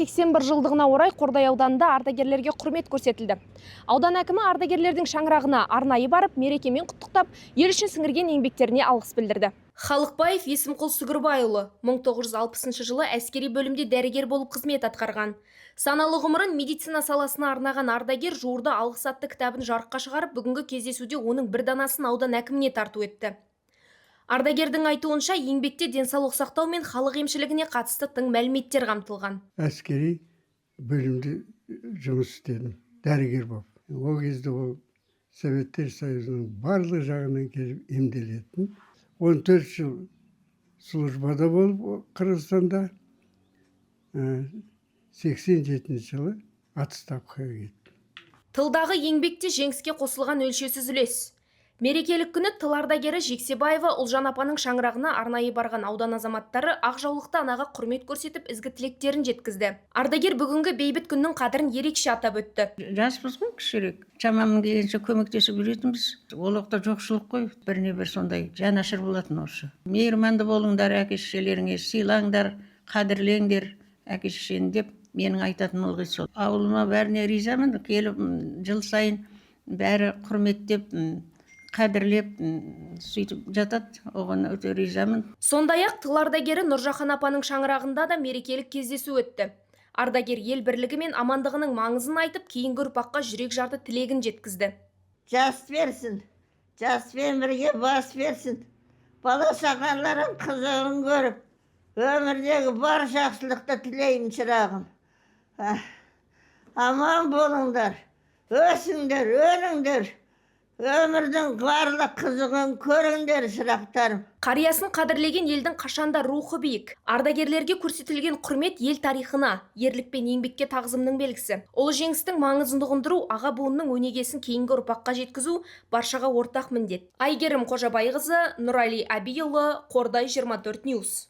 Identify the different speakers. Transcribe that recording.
Speaker 1: 81 жылдығына орай Қордай ауданында ардагерлерге құрмет көрсетілді. Аудан әкімі ардагерлердің шаңырағына арнайы барып, мерекемен құттықтап, ел үшін сіңірген еңбектеріне алғыс білдірді. Халықбаев Есімқұл Сүгірбайұлы 1960 жылы әскери бөлімде дәрігер болып қызмет атқарған. Саналы ғұмырын медицина саласына арнаған ардагер жуырда алғыс атты кітабын жарыққа шығарып, бүгінгі кездесуде оның бір данасын аудан әкіміне тарту етті. Ардагердің айтуынша, еңбекте денсаулық сақтау мен халық емшілігіне қатысты тың мәліметтер қамтылған.
Speaker 2: Әскери бөлімде жұмыс істедім, дәрігер болып. Ол кезде ол Советтер Союзының барлық жағынан келіп емделетін. 14 жыл службада болып Қырғызстанда, 87 жылы отставкаға кеттім.
Speaker 1: Тылдағы еңбекте жеңіске қосылған өлшеусіз үлес. Мерекелік күні тыл ардагері Жексебаева Ұлжан апаның шаңырағына арнайы барған аудан азаматтары ақ жаулықты анаға құрмет көрсетіп, ізгі тілектерін жеткізді. Ардагер бүгінгі бейбіт күннің қадірін ерекше атап өтті.
Speaker 3: Жаспыз ғой, кішірек. Шамамыз келгенше көмектесіп жүретінбіз. Олықта жоқшылық қой, біріне бір сондай жанашыр болатын осы. Мейірманды болыңдар, әке-шешелеріңе сыйлаңдар, қадірлеңдер, әке-шешені деп менің айтатын ылғи сол. Ауылыма бәріне ризамын, келіп жыл сайын бәрі құрметтеп, қадірлеп сөйтіп жатады, оған өте ризамын.
Speaker 1: Сондай-ақ тыл ардагері Нұржахан апаның шаңырағында да мерекелік кездесу өтті. Ардагер ел бірлігі мен амандығының маңызын айтып, кейінгі ұрпаққа жүрек жарды тілегін жеткізді.
Speaker 4: Жас берсін, жаспен бірге бас берсін. Бала шағаларын қызығын көріп, өмірдегі бар жақсылықты тілеймін шырағым. Аман болыңдар, өсіңдер, өліңдер. Өмірдің барлық қызығын көріңдер, шырақтарым.
Speaker 1: Қариясын қадірлеген елдің қашанда рухы биік. Ардагерлерге көрсетілген құрмет ел тарихына, ерлік пен еңбекке тағзымның белгісі. Ол жеңістің маңызын ұғындыру, аға буынның өнегесін кейінгі ұрпаққа жеткізу баршаға ортақ міндет. Айгерім Қожабайқызы, Нұрали Абиұлы, Қордай 24 Ньюс.